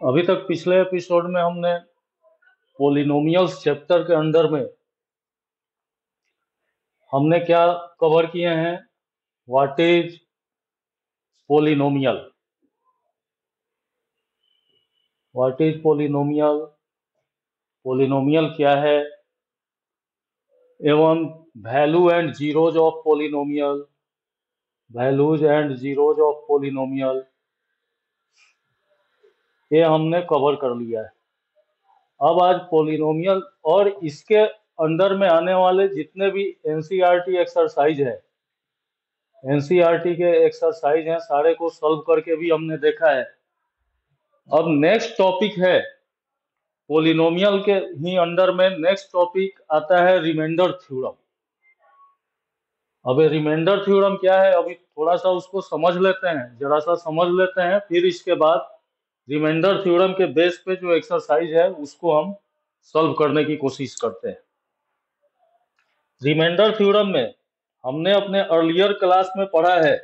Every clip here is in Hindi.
अभी तक पिछले एपिसोड में हमने पोलिनोमियल्स चैप्टर के अंदर में हमने क्या कवर किए हैं? What is polynomial, what is polynomial, polynomial क्या है, एवं value and zeros of polynomial, values and zeros of polynomial, ये हमने कवर कर लिया है। अब आज पोलिनोमियल और इसके अंदर में आने वाले जितने भी एनसीईआरटी एक्सरसाइज है, एनसीईआरटी के एक्सरसाइज हैं, सारे को सॉल्व करके भी हमने देखा है। अब नेक्स्ट टॉपिक है पोलिनोमियल के ही अंडर में नेक्स्ट टॉपिक आता है रिमाइंडर थ्योरम। अब रिमाइंडर थ्योरम क्या है, अभी थोड़ा सा उसको समझ लेते हैं, जरा सा समझ लेते हैं, फिर इसके बाद रिमाइंडर थ्योरम के बेस पे जो एक्सरसाइज है उसको हम सॉल्व करने की कोशिश करते हैं। रिमाइंडर थ्योरम में हमने अपने अर्लियर क्लास में पढ़ा है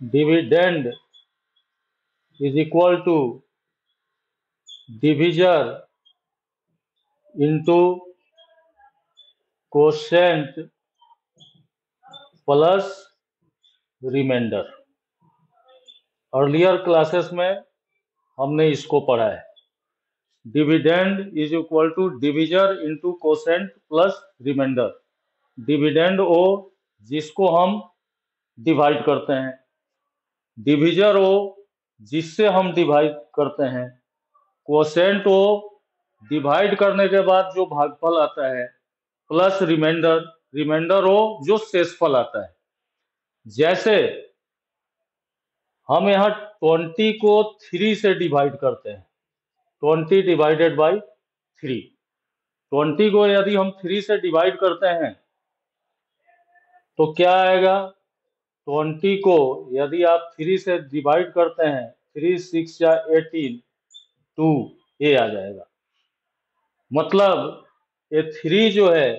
dividend is equal to divisor into quotient plus remainder. Earlier classes में हमने इसको पढ़ा है। Dividend is equal to divisor into quotient plus remainder. Dividend ओ जिसको हम डिवाइड करते हैं, डिविजर ओ जिससे हम डिवाइड करते हैं, कोशेंट ओ डिवाइड करने के बाद जो भागफल आता है, प्लस रिमाइंडर, रिमाइंडर ओ जो शेषफल आता है। जैसे हम यहाँ 20 को 3 से डिवाइड करते हैं, 20 डिवाइडेड बाई 3, 20 को यदि हम 3 से डिवाइड करते हैं तो क्या आएगा? 20 को यदि आप 3 से डिवाइड करते हैं, 3 6 या 18, 2 ये आ जाएगा। मतलब ये 3 जो है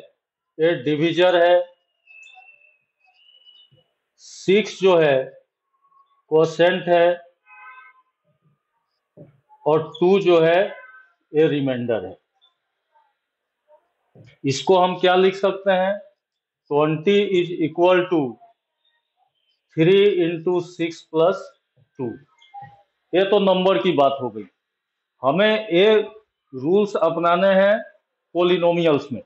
ये डिविजर है, 6 जो है कोशेंट है, और 2 जो है ये रिमाइंडर है। इसको हम क्या लिख सकते हैं? 20 is equal to 3 into 6 plus 2। ये तो नंबर की बात हो गई। हमें ये रूल्स अपनाने हैं पोलिनोमियल्स में।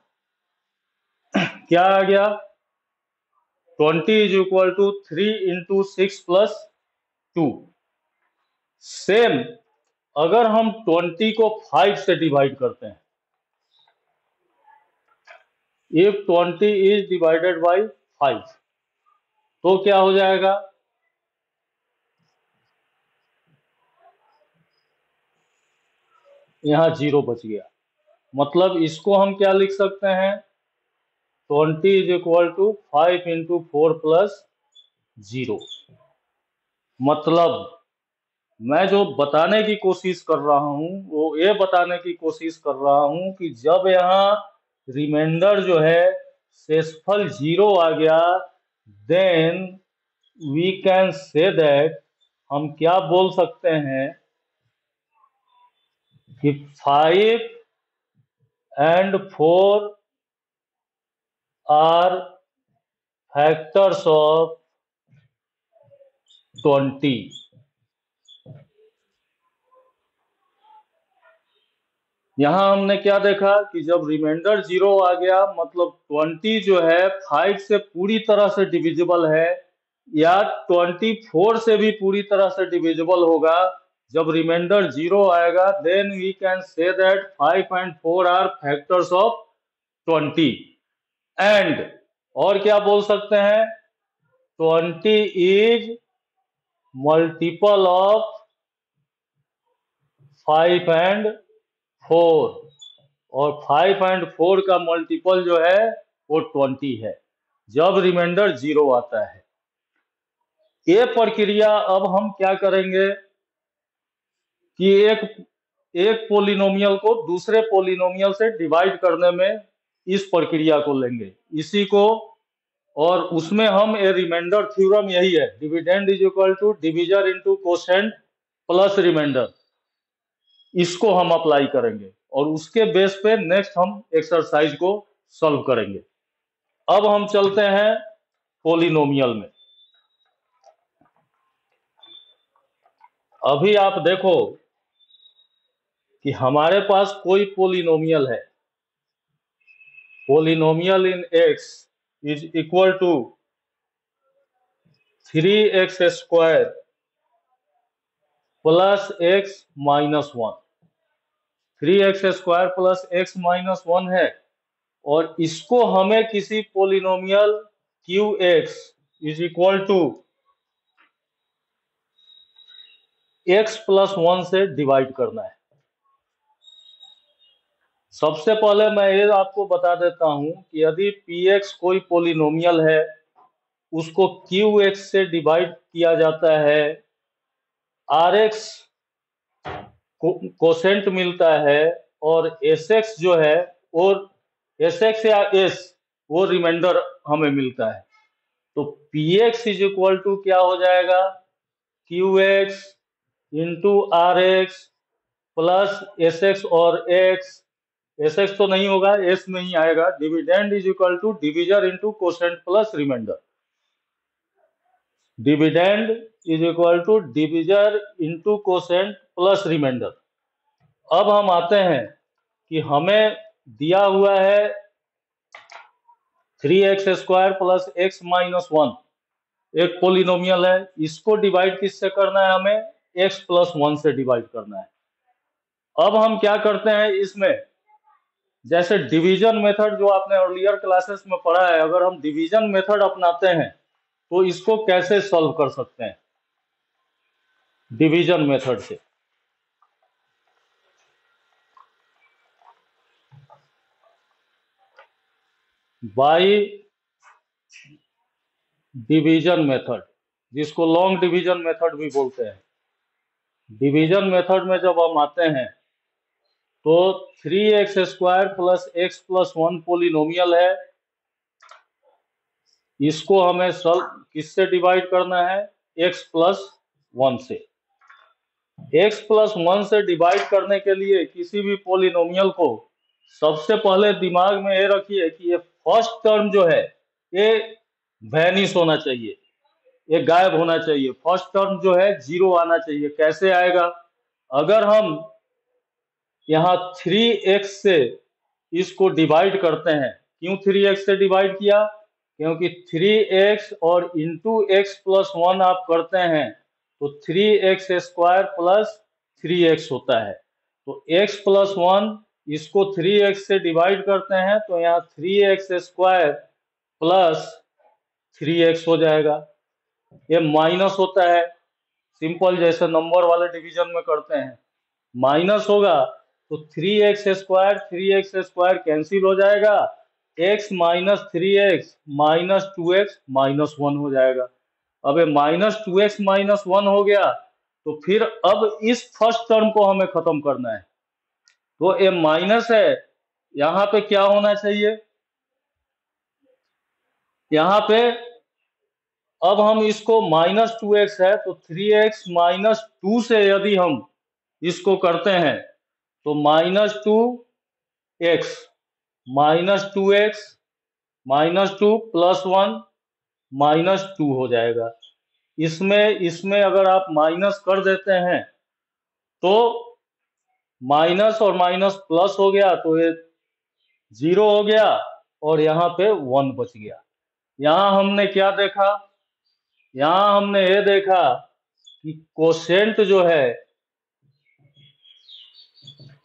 क्या आ गया? 20 is equal to 3 into 6 plus 2। Same अगर हम 20 को 5 से डिवाइड करते हैं, इफ 20 इज डिवाइडेड बाई 5 तो क्या हो जाएगा? यहाँ 0 बच गया। मतलब इसको हम क्या लिख सकते हैं? 20 is equal to 5 into 4 plus 0। मतलब मैं जो बताने की कोशिश कर रहा हूं वो ये बताने की कोशिश कर रहा हूं कि जब यहाँ रिमाइंडर जो है शेषफल 0 आ गया, then we can say that, हम क्या बोल सकते हैं कि 5 and 4 are factors of 20। यहां हमने क्या देखा कि जब रिमाइंडर 0 आ गया मतलब 20 जो है 5 से पूरी तरह से डिविजिबल है, या 24 से भी पूरी तरह से डिविजिबल होगा। जब रिमाइंडर 0 आएगा then we can say that 5 and 4 are factors of 20। And और क्या बोल सकते हैं? 20 इज मल्टीपल ऑफ 5 and 4, और 5 and 4 का मल्टीपल जो है वो 20 है जब रिमाइंडर 0 आता है। ये प्रक्रिया अब हम क्या करेंगे कि एक पोलिनोमियल को दूसरे पोलिनोमियल से डिवाइड करने में इस प्रक्रिया को लेंगे। इसी को और उसमें हम ए रिमाइंडर थ्योरम यही है, dividend is equal to divisor into quotient plus remainder, इसको हम अप्लाई करेंगे और उसके बेस पे नेक्स्ट हम एक्सरसाइज को सॉल्व करेंगे। अब हम चलते हैं पॉलिनोमियल में। अभी आप देखो कि हमारे पास कोई पॉलिनोमियल है, polynomial in x is equal to 3x square plus x minus 1। 3x square plus x minus 1 है और इसको हमें किसी polynomial qx is equal to x plus 1 से डिवाइड करना है। सबसे पहले मैं ये आपको बता देता हूं कि यदि px कोई पॉलिनोमियल है, उसको qx से डिवाइड किया जाता है, rx कोसेंट मिलता है और sx जो है और sx या s वो रिमाइंडर हमें मिलता है। तो px इज इक्वल टू क्या हो जाएगा, qx into rx plus sx और sx तो नहीं होगा, s में ही आएगा। Dividend is equal to divisor into quotient plus remainder, dividend is equal to divisor into quotient plus remainder. अब हम आते हैं कि हमें दिया हुआ है 3x square plus x minus 1, एक पॉलिनोमियल है, इसको डिवाइड किससे करना है, हमें x प्लस 1 से डिवाइड करना है। अब हम क्या करते हैं इसमें, जैसे डिवीजन मेथड जो आपने अर्लियर क्लासेस में पढ़ा है, अगर हम डिवीजन मेथड अपनाते हैं तो इसको कैसे सॉल्व कर सकते हैं डिवीजन मेथड से। बाय डिवीजन मेथड, जिसको लॉन्ग डिवीजन मेथड भी बोलते हैं। डिवीजन मेथड में जब हम आते हैं तो 3x square plus x plus 1 polynomial है, इसको हमें सॉल्व किससे डिवाइड करना है, x प्लस 1 से। x प्लस 1 से डिवाइड करने के लिए किसी भी पॉलिनोमियल को सबसे पहले दिमाग में ये रखिए कि ये फर्स्ट टर्म जो है ये वैनिश होना चाहिए, ये गायब होना चाहिए। फर्स्ट टर्म जो है 0 आना चाहिए। कैसे आएगा, अगर हम यहाँ 3x से इसको डिवाइड करते हैं, क्यों 3x से डिवाइड किया, क्योंकि 3x और इंटू x प्लस 1 आप करते हैं तो 3x स्क्वायर प्लस 3x होता है। तो x प्लस 1 इसको 3x से डिवाइड करते हैं तो यहाँ 3x स्क्वायर प्लस 3x हो जाएगा। ये माइनस होता है, सिंपल जैसे नंबर वाले डिवीजन में करते हैं, माइनस होगा तो 3x स्क्वायर कैंसिल हो जाएगा, x minus 3x minus 2x minus 1 हो जाएगा। अब ये माइनस 2x माइनस 1 हो गया तो फिर अब इस फर्स्ट टर्म को हमें खत्म करना है। तो ये माइनस है, यहाँ पे क्या होना चाहिए, यहाँ पे अब हम इसको माइनस 2x है तो 3x माइनस 2 से यदि हम इसको करते हैं तो minus 2x minus 2x minus 2 plus 1 minus 2 हो जाएगा। इसमें अगर आप माइनस कर देते हैं तो माइनस और माइनस प्लस हो गया तो ये 0 हो गया और यहाँ पे 1 बच गया। यहाँ हमने क्या देखा, यहाँ हमने ये देखा कि कोसेंट जो है,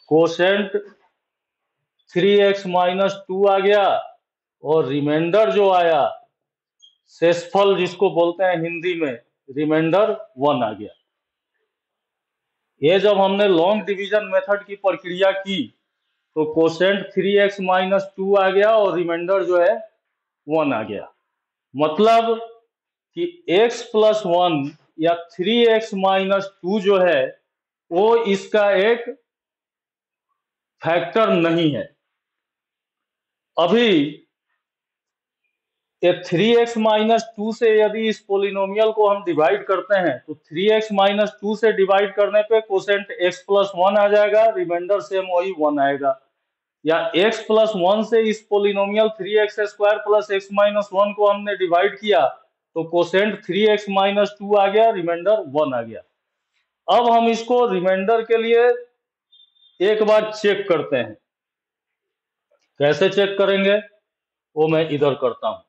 कोसेंट 3x माइनस 2 आ गया और रिमाइंडर जो आया, शेषफल जिसको बोलते हैं हिंदी में, रिमाइंडर 1 आ गया। ये जब हमने लॉन्ग डिवीजन मेथड की प्रक्रिया की तो कोसेंट 3x माइनस 2 आ गया और रिमाइंडर जो है 1 आ गया। मतलब कि x प्लस 1 या 3x माइनस 2 जो है वो इसका एक फैक्टर नहीं है। अभी ये 3x-2 से यदि इस पोलिनोमियल को हम डिवाइड करते हैं तो 3x-2 से डिवाइड करने पे कोसेंट x+1 आ जाएगा, रिमाइंडर सेम वही 1 आएगा। या x+1 से इस पोलिनोमियल 3x² प्लस x-1 को हमने डिवाइड किया तो कोसेंट 3x-2 आ गया, रिमाइंडर 1 आ गया। अब हम इसको रिमाइंडर के लिए एक बार चेक करते हैं। कैसे चेक करेंगे वो मैं इधर करता हूं।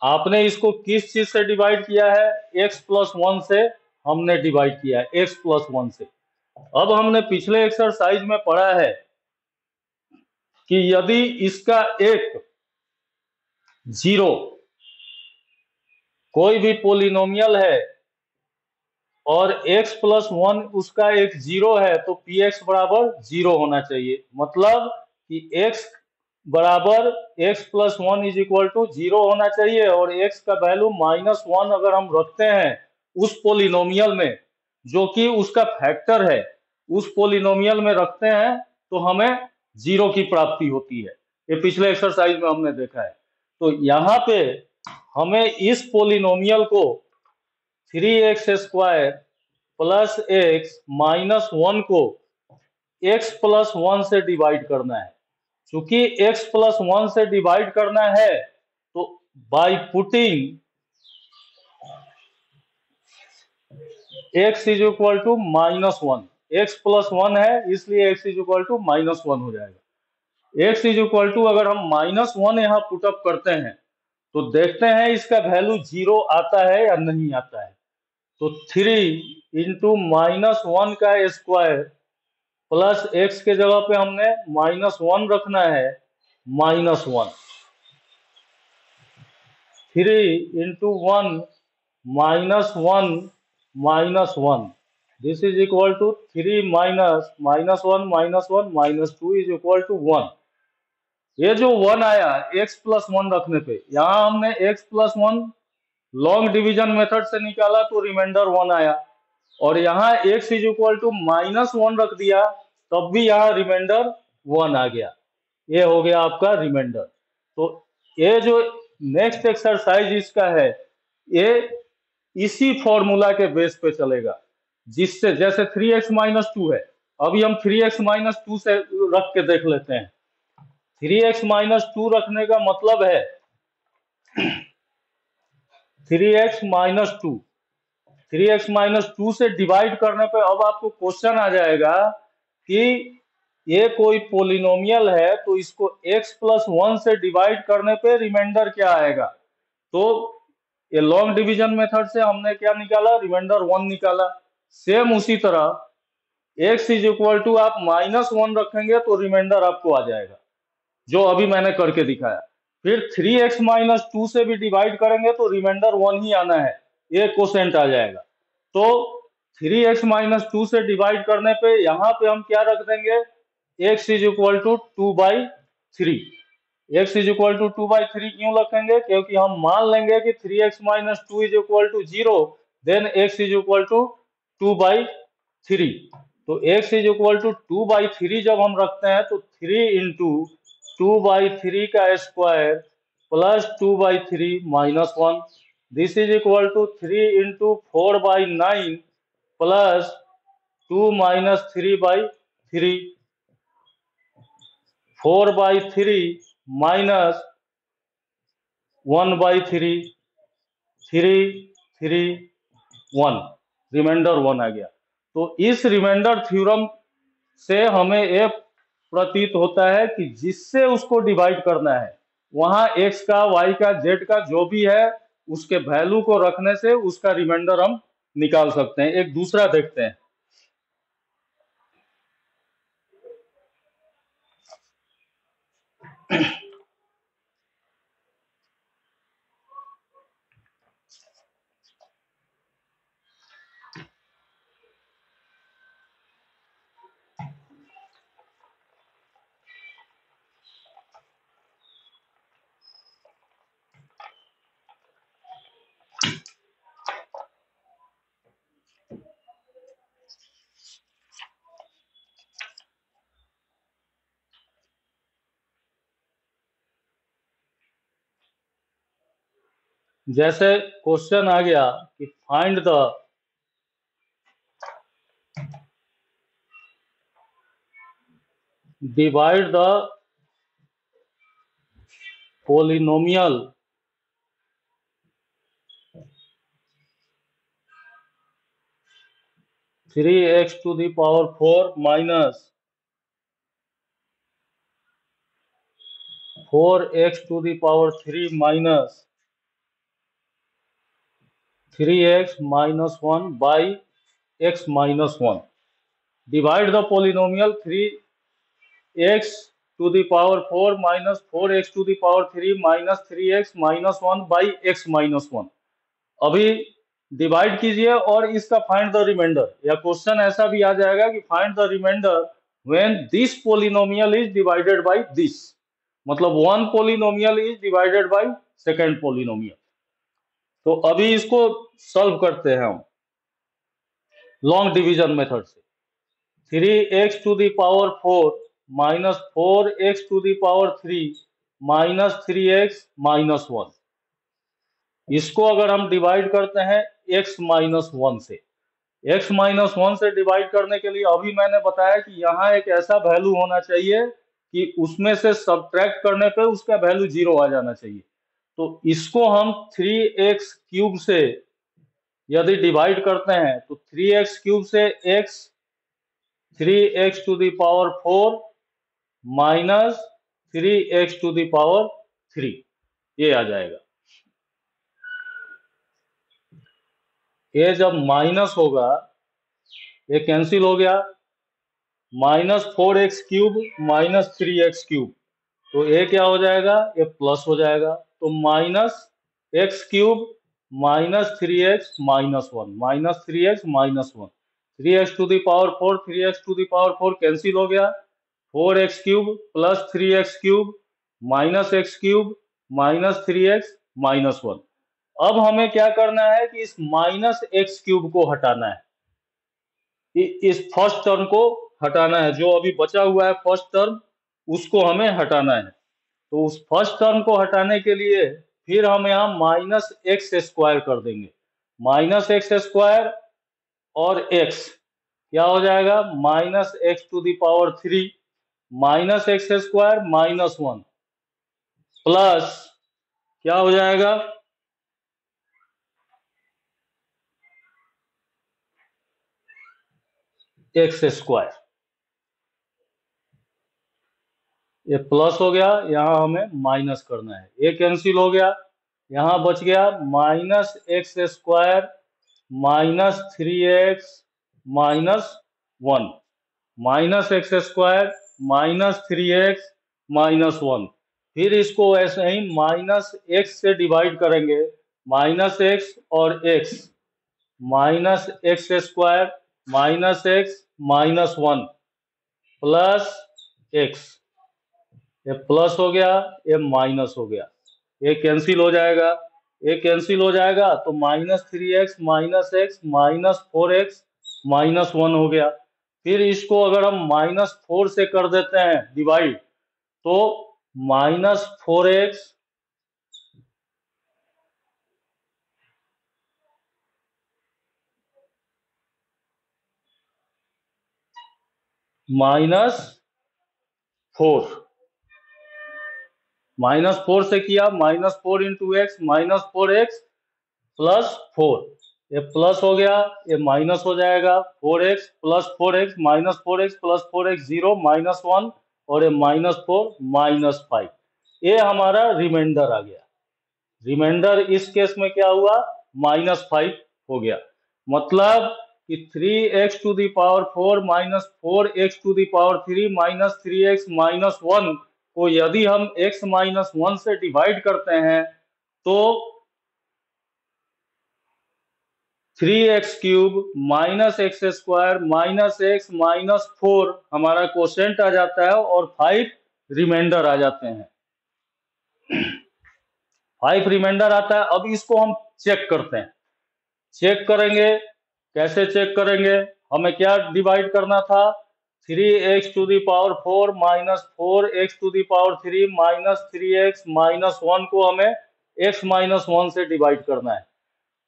आपने इसको किस चीज से डिवाइड किया है? x+1 से हमने डिवाइड किया है, x+1 से। अब हमने पिछले एक्सरसाइज में पढ़ा है कि यदि इसका एक जीरो, कोई भी पोलिनोमियल है और x+1 उसका एक जीरो है तो px बराबर जीरो होना चाहिए। मतलब कि x बराबर x+1 is equal to zero होना चाहिए और x का वैल्यू -1 अगर हम रखते हैं उस पोलिनोमियल में, जो कि उसका फैक्टर है, उस पोलिनोमियल में रखते हैं तो हमें जीरो की प्राप्ति होती है। ये पिछले एक्सरसाइज में हमने देखा है। तो यहाँ पे हमें इस पोलिनोमियल को 3x² प्लस x माइनस 1 को x+1 से डिवाइड करना है। चूंकि x+1 से डिवाइड करना है तो by putting x is equal to -1, x+1 है इसलिए x इज इक्वल टू -1 हो जाएगा। x इज इक्वल टू अगर हम -1 यहाँ पुटअप करते हैं तो देखते हैं इसका वैल्यू जीरो आता है या नहीं आता है। तो 3 इंटू -1 का स्क्वायर प्लस x के जगह पे हमने -1 रखना है, -1, 3 into 1 -1 -1, this is equal to 3 minus -1 -2 is equal to 1। ये जो 1 आया x+1 रखने पे, यहाँ हमने x+1 लॉन्ग डिवीजन मेथड से निकाला तो रिमाइंडर 1 आया, और यहाँ x इज इक्वल टू -1 रख दिया तब भी यहाँ रिमाइंडर 1 आ गया। ये हो गया आपका रिमाइंडर। तो ये जो नेक्स्ट एक्सरसाइज इसका है, ये इसी फॉर्मूला के बेस पे चलेगा, जिससे जैसे 3x-2 है, अभी हम 3x-2 से रख के देख लेते हैं। 3x-2 रखने का मतलब है 3x-2, 3x-2 से डिवाइड करने पे अब आपको क्वेश्चन आ जाएगा कि ये कोई पोलिनोमियल है तो इसको x+1 से डिवाइड करने पे रिमाइंडर क्या आएगा। तो ये लॉन्ग डिवीजन मेथड से हमने क्या निकाला, रिमाइंडर 1 निकाला। सेम उसी तरह x इज इक्वल टू आप -1 रखेंगे तो रिमाइंडर आपको आ जाएगा, जो अभी मैंने करके दिखाया। फिर 3x-2 से भी डिवाइड करेंगे तो रिमाइंडर 1 ही आना है, ये कोसेंट आ जाएगा। तो 3x-2 से डिवाइड करने पे यहाँ पे हम क्या रख देंगे, x is equal to 2/3। x is equal to 2/3 क्यों रखेंगे, क्योंकि हम मान लेंगे कि 3x-2 is equal to 0, then x is equal to 2/3। तो x इज इक्वल टू 2/3 जब हम रखते हैं तो 3 इंटू 2/3 का square plus 2/3 -1, this is equal to 3 into 4/9 plus 2 minus 3/3, 4/3 minus 1/3, 3 3 1, remainder 1 आ गया। तो इस रिमाइंडर थ्योरम से हमें ये प्रतीत होता है कि जिससे उसको डिवाइड करना है वहां x का, y का, z का जो भी है उसके वैल्यू को रखने से उसका रिमाइंडर हम निकाल सकते हैं। एक दूसरा देखते हैं। जैसे क्वेश्चन आ गया कि find the divide the polynomial 3x to the power 4 minus 4x to the power 3 minus 3x minus 1 by x minus 1. Divide the polynomial 3x to the power 4 minus 4x to the power 3 minus 3x minus 1 by x minus 1. अभी डिवाइड कीजिए और इसका फाइंड द रिमाइंडर, या क्वेश्चन ऐसा भी आ जाएगा कि find the remainder when this polynomial is divided by this, मतलब one polynomial is divided by second polynomial. तो अभी इसको सॉल्व करते हैं हम लॉन्ग डिवीजन मेथड से। 3x to the power 4 minus 4x to the power 3 minus 3x minus 1, इसको अगर हम डिवाइड करते हैं x माइनस 1 से, x माइनस 1 से डिवाइड करने के लिए अभी मैंने बताया कि यहाँ एक ऐसा वैल्यू होना चाहिए कि उसमें से सब्ट्रैक्ट करने पे उसका वैल्यू 0 आ जाना चाहिए। तो इसको हम 3x क्यूब से यदि डिवाइड करते हैं तो 3x क्यूब से x 3x to the power 4 minus 3x to the power 3, ये आ जाएगा। ये जब माइनस होगा ये कैंसिल हो गया, minus 4x cube minus 3x cube, तो ये क्या हो जाएगा, ये प्लस हो जाएगा। तो minus x cube minus 3x minus 1 minus 3x minus 1, 3x to the power 4 3x to the power 4 cancel हो गया, 4x cube plus 3x cube minus x cube minus 3x minus 1। अब हमें क्या करना है कि इस माइनस x क्यूब को हटाना है, इस फर्स्ट टर्म को हटाना है, जो अभी बचा हुआ है फर्स्ट टर्म उसको हमें हटाना है। तो उस फर्स्ट टर्म को हटाने के लिए फिर हम यहाँ माइनस एक्स स्क्वायर कर देंगे, माइनस एक्स स्क्वायर और x क्या हो जाएगा, minus x to the power 3 minus x square minus 1 plus क्या हो जाएगा, एक्स स्क्वायर, ये प्लस हो गया, यहाँ हमें माइनस करना है, ये कैंसिल हो गया, यहाँ बच गया minus x square minus 3x minus 1 minus x square minus 3x minus 1। फिर इसको ऐसे ही माइनस एक्स से डिवाइड करेंगे, माइनस एक्स और x minus x square minus x minus 1 plus x, ये प्लस हो गया ये माइनस हो गया, ये कैंसिल हो जाएगा, ये कैंसिल हो जाएगा, तो minus 3x minus x minus 4x minus 1 हो गया। फिर इसको अगर हम माइनस 4 से कर देते हैं डिवाइड, तो माइनस 4x माइनस 4, माइनस 4 से किया, minus 4 into x minus 4x plus 4, ये प्लस हो गया ये माइनस हो जाएगा, 4x plus 4x minus 4x plus 4x 0 minus 1 और ये माइनस 4 माइनस 5, ये हमारा रिमाइंडर आ गया। रिमाइंडर इस केस में क्या हुआ, माइनस 5 हो गया। मतलब कि 3x to the power 4 minus 4x to the power 3 minus 3x minus 1 को यदि हम x माइनस 1 से डिवाइड करते हैं तो 3x cube minus x square minus x minus 4 हमारा क्वोशेंट आ जाता है और 5 रिमाइंडर आ जाते हैं, 5 रिमाइंडर आता है। अब इसको हम चेक करते हैं, चेक करेंगे, कैसे चेक करेंगे, हमें क्या डिवाइड करना था, 3x to the power 4 minus 4x to the power 3 minus 3x minus 1 को हमें x माइनस 1 से डिवाइड करना है।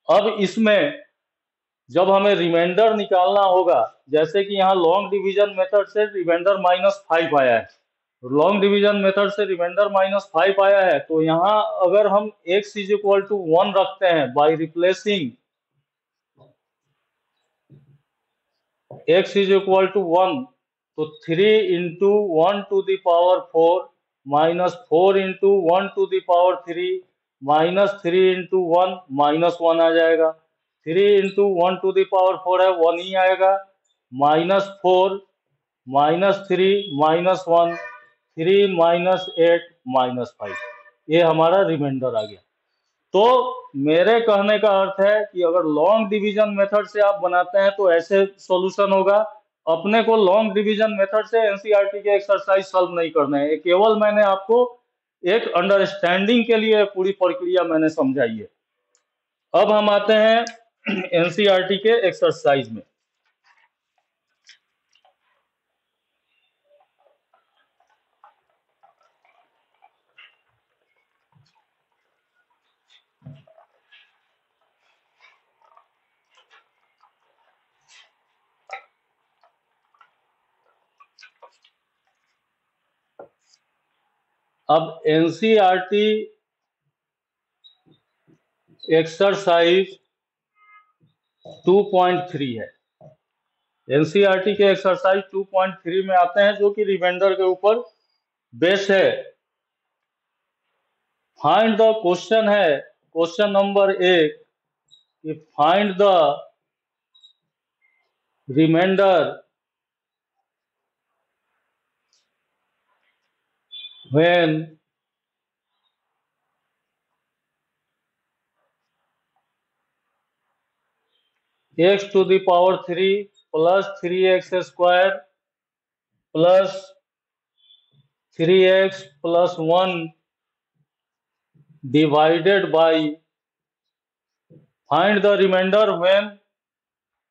अब इसमें जब हमें रिमाइंडर निकालना होगा, जैसे कि यहाँ लॉन्ग डिवीजन मेथड से रिमाइंडर -5 आया है, लॉन्ग डिवीजन मेथड से रिमाइंडर -5 आया है, तो यहाँ अगर हम x इज इक्वल टू 1 रखते हैं by replacing x is equal to 1, तो 3 into 1 to the power 4 minus 4 into 1 to the power 3 minus 3 into 1 -1 आ जाएगा। 3 इंटू 1 टू द पावर 4 है, 1 ही आएगा, -4 -3 -1 3 -8 -5, ये हमारा रिमाइंडर आ गया। तो मेरे कहने का अर्थ है कि अगर लॉन्ग डिवीजन मेथड से आप बनाते हैं तो ऐसे सॉल्यूशन होगा। अपने को लॉन्ग डिवीजन मेथड से एनसीईआरटी के एक्सरसाइज सॉल्व नहीं करने हैं, केवल मैंने आपको एक अंडरस्टैंडिंग के लिए पूरी प्रक्रिया मैंने समझाई है। अब हम आते हैं एनसीईआरटी के एक्सरसाइज में। अब एनसीईआरटी एक्सरसाइज 2.3 है। एनसीईआरटी के एक्सरसाइज 2.3 में आते हैं, जो कि रिमाइंडर के ऊपर बेस है। फाइंड द क्वेश्चन है, क्वेश्चन नंबर 1 कि find the remainder when x to the power 3 plus 3x square plus 3x plus 1 divided by, find the remainder when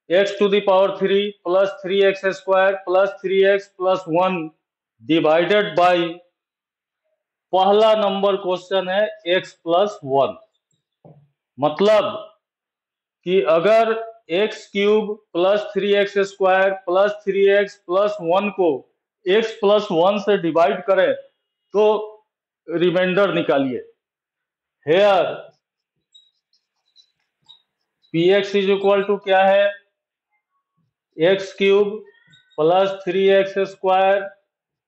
x to the power 3 plus 3x square plus 3x plus 1 divided by, पहला नंबर क्वेश्चन है x plus 1। मतलब कि अगर x cube plus 3x square plus 3x plus 1 को x प्लस 1 से डिवाइड करें तो रिमाइंडर निकालिए। Here px is equal to क्या है, x cube plus 3x square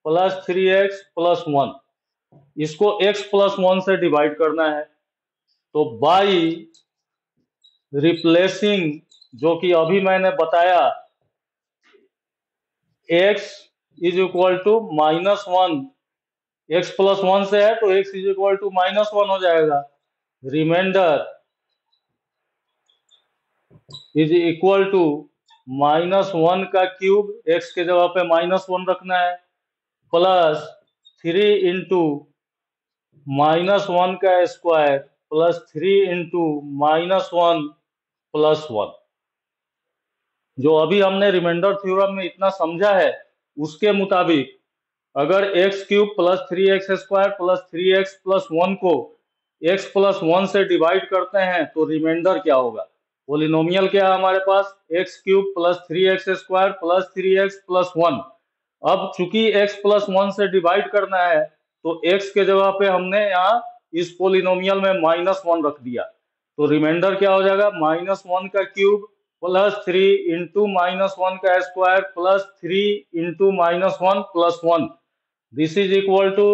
plus 3x plus 1, इसको x प्लस 1 से डिवाइड करना है। तो बाई रिप्लेसिंग, जो कि अभी मैंने बताया, x is equal to -1, x plus 1 से है तो x इज इक्वल टू -1 हो जाएगा। रिमाइंडर इज इक्वल टू -1 का क्यूब, x के जगह पे -1 रखना है, प्लस 3 इंटू -1 का स्क्वायर प्लस 3 इंटू -1 प्लस 1। जो अभी हमने रिमाइंडर थ्योरम में इतना समझा है, उसके मुताबिक अगर x cube plus 3x square plus 3x plus 1 को x प्लस 1 से डिवाइड करते हैं तो रिमाइंडर क्या होगा। पॉलिनोमियल क्या है हमारे पास, x cube plus 3x square plus 3x plus 1। अब चूंकि x प्लस 1 से डिवाइड करना है तो x के जगह पे हमने यहाँ इस पॉलिनोमियल में -1 रख दिया, तो रिमाइंडर क्या हो जाएगा, -1 का क्यूब प्लस 3 इंटू -1 का स्क्वायर प्लस 3 इंटू -1 प्लस 1। दिस इज इक्वल टू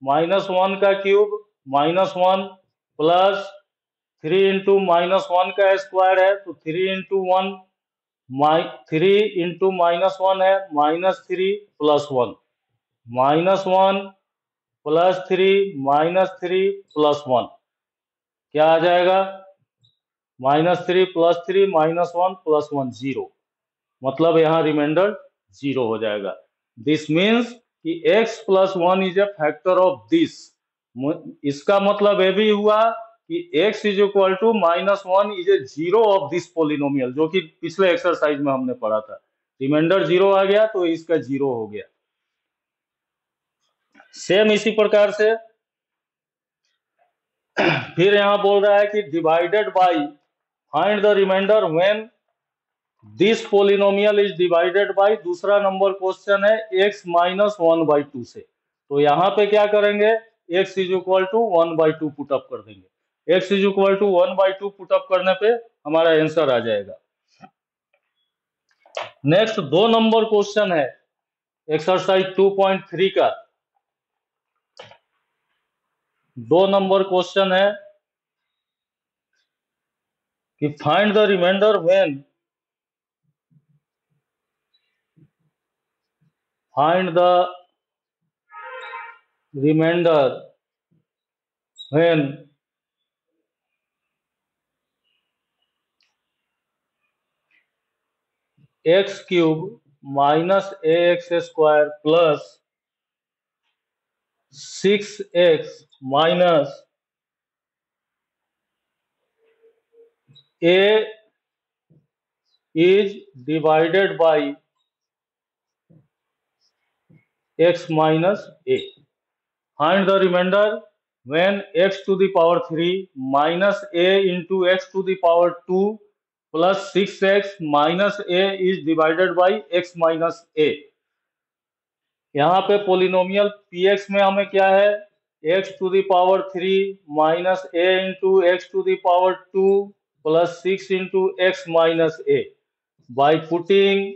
-1 का क्यूब -1 प्लस 3 इंटू -1 का स्क्वायर है तो 3 इंटू 1 3 इंटू -1 है -3 प्लस 1, -1 प्लस 3 प्लस 1 क्या आ जाएगा, -3 प्लस 3 -1 प्लस 1 0। मतलब यहाँ रिमाइंडर 0 हो जाएगा। दिस मीन्स कि x plus 1 is a factor of this. इसका मतलब ये भी हुआ कि x is equal to -1 is a 0 of this polynomial, जो कि पिछले एक्सरसाइज में हमने पढ़ा था। रिमाइंडर 0 आ गया तो इसका 0 हो गया। सेम इसी प्रकार से फिर यहाँ बोल रहा है कि divided by, find the remainder when this polynomial is divided by, दूसरा नंबर क्वेश्चन है x माइनस 1/2 से। तो यहाँ पे क्या करेंगे, x is equal to 1/2 put up कर देंगे। x is equal to 1/2 put up करने पे हमारा आंसर आ जाएगा। नेक्स्ट 2 नंबर क्वेश्चन है एक्सरसाइज 2.3 का। 2 नंबर क्वेश्चन है कि find the remainder when, find the remainder when x cube minus ax square plus 6x minus a is divided by x minus a. Find the remainder when x to the power 3 minus a into x to the power 2 plus 6x minus a is divided by x minus a. यहाँ पे पोलिनोमियल px में हमें क्या है, x to the power 3 minus a into x to the power 2 plus 6 into x minus a. By putting,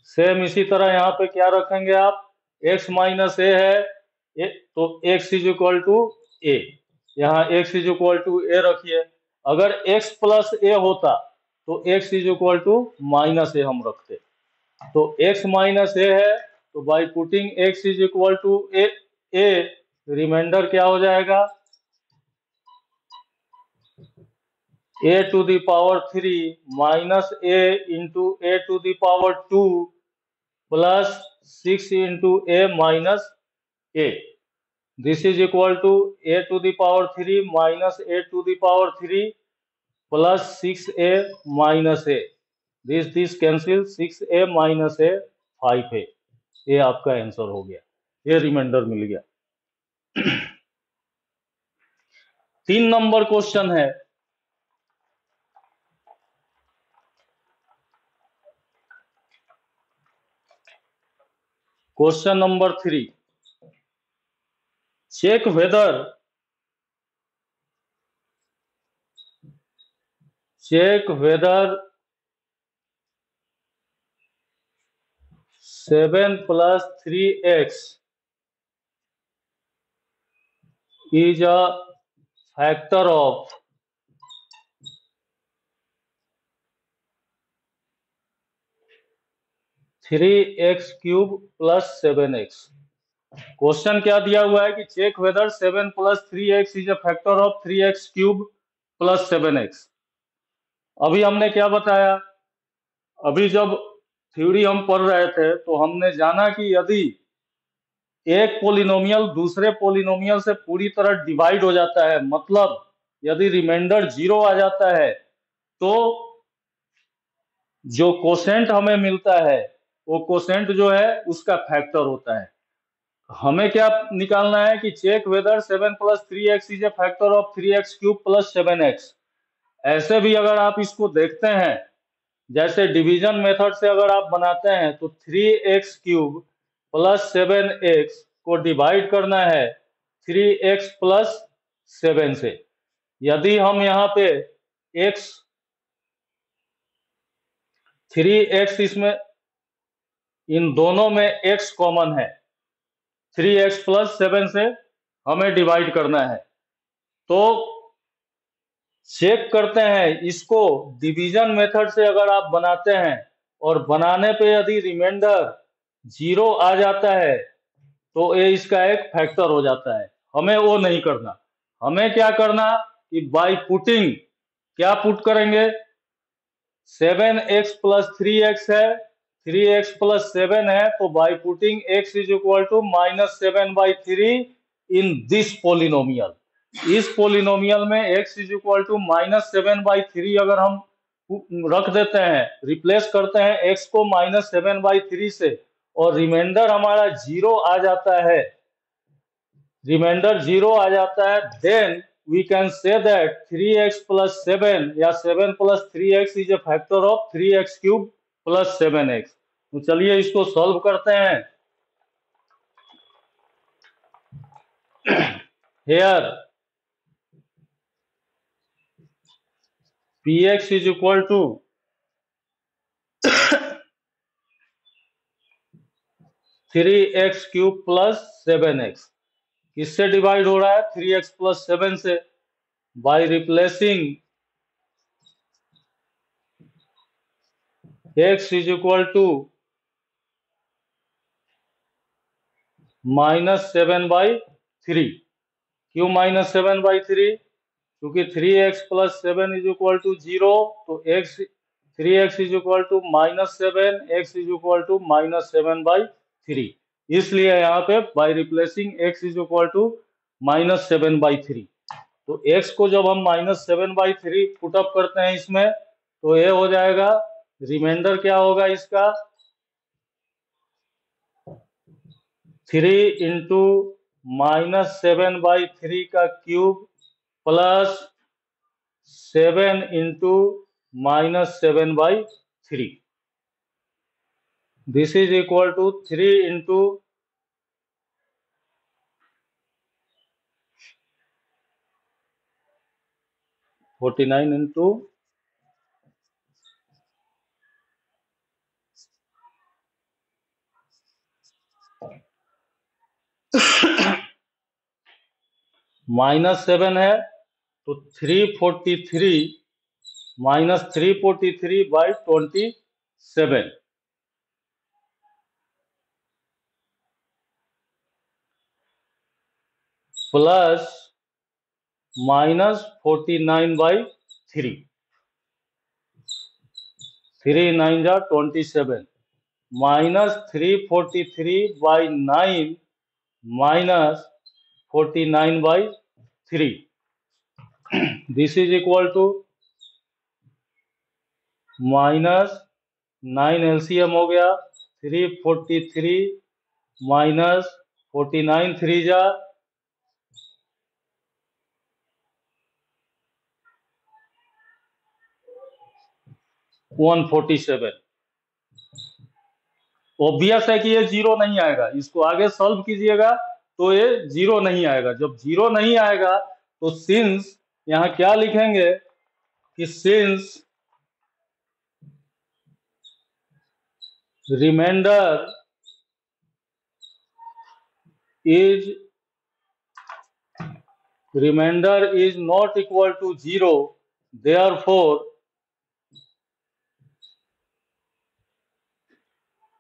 same इसी तरह यहाँ पे क्या रखेंगे आप, x माइनस ए है, तो x is equal to a, यहाँ x is equal to a रखिए। अगर x प्लस ए होता तो x is equal to minus a हम रखते। तो x माइनस ए है, तो by putting x is equal to a, remainder क्या हो जाएगा, a to the power 3 minus a into a to the power 2 plus 6 into a minus a। This is equal to a to the power 3 minus a to the power 3 plus 6a minus a। This cancel, 6a minus a 5a। ये आपका आंसर हो गया, ये रिमाइंडर मिल गया। 3 नंबर क्वेश्चन है, question number 3, check whether 7 plus 3x is a factor of 3x cube plus 7x। Question क्या दिया हुआ है कि check whether 7 plus 3x is a factor of 3x cube plus 7x। अभी हमने क्या बताया, अभी जब थ्योरी हम पढ़ रहे थे तो हमने जाना कि यदि एक पोलिनोमियल दूसरे पोलिनोमियल से पूरी तरह डिवाइड हो जाता है, मतलब यदि रिमाइंडर 0 आ जाता है, तो जो कोसेंट हमें मिलता है वो कोसेंट जो है उसका फैक्टर होता है। हमें क्या निकालना है कि check whether 7 plus 3x is a factor of 3x cube plus 7x। ऐसे भी अगर आप इसको देखते हैं, जैसे डिवीजन मेथड से अगर आप बनाते हैं तो 3x क्यूब प्लस 7x को डिवाइड करना है 3x प्लस 7 से। यदि हम यहाँ पे x 3x, इसमें इन दोनों में x कॉमन है, 3x प्लस 7 से हमें डिवाइड करना है। तो चेक करते हैं इसको, डिवीजन मेथड से अगर आप बनाते हैं और बनाने पे यदि रिमाइंडर 0 आ जाता है तो ये इसका एक फैक्टर हो जाता है। हमें वो नहीं करना, हमें क्या करना कि बाय पुटिंग, क्या पुट करेंगे, 7x प्लस 3x है, 3x प्लस 7 है, तो by putting x is equal to -7/3 in this polynomial. इस पोलिनोमियल में x इज इक्वल टू -7/3 अगर हम रख देते हैं, रिप्लेस करते हैं x को -7/3 से, और रिमाइंडर हमारा 0 आ जाता है, रिमाइंडर 0 आ जाता है, then we can say that 3x plus 7 या 7 plus 3x is a factor of 3x cube plus 7x। तो चलिए इसको सॉल्व करते हैं। Here px is equal to 3x cube plus 7x। किससे डिवाइड हो रहा है? 3x प्लस 7 से। By replacing x is equal to -7/3। क्यों -7/3? क्योंकि 3x plus 7 is equal to 0, तो x 3x is equal to -7, x is equal to -7/3। इसलिए यहाँ पे by replacing x is equal to -7/3। तो x को जब हम -7/3 पुटअप करते हैं इसमें, तो ये हो जाएगा, रिमाइंडर क्या होगा इसका? 3 इंटू -7/3 का cube plus 7 into -7/3। This is equal to 3 into 49 into -7 है, तो 343 -343/27 प्लस -49/3। 3 9 जा 27 -343/9 -49/3। This is equal to -9 LCM हो गया, 343 -49 3 जा 147। ऑब्वियस है कि ये 0 नहीं आएगा, इसको आगे सॉल्व कीजिएगा तो ये 0 नहीं आएगा। जब 0 नहीं आएगा तो सिंस यहाँ क्या लिखेंगे कि since remainder is not equal to 0, therefore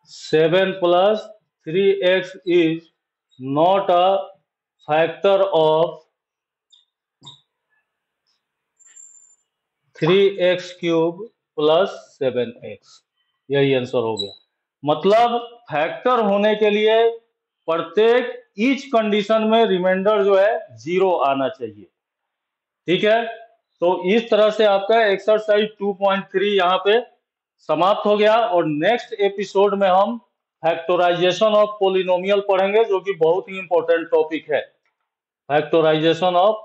7 plus 3x is not a factor of 3x cube plus 7x। यही आंसर हो गया। मतलब फैक्टर होने के लिए प्रत्येक ईच कंडीशन में रिमाइंडर जो है 0 आना चाहिए। ठीक है, तो इस तरह से आपका एक्सरसाइज 2.3 यहाँ पे समाप्त हो गया। और नेक्स्ट एपिसोड में हम फैक्टराइजेशन ऑफ पोलिनोमियल पढ़ेंगे, जो कि बहुत ही इंपॉर्टेंट टॉपिक है। फैक्टराइजेशन ऑफ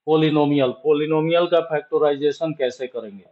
पोलिनोमियल, पोलिनोमियल का फैक्टराइजेशन कैसे करेंगे।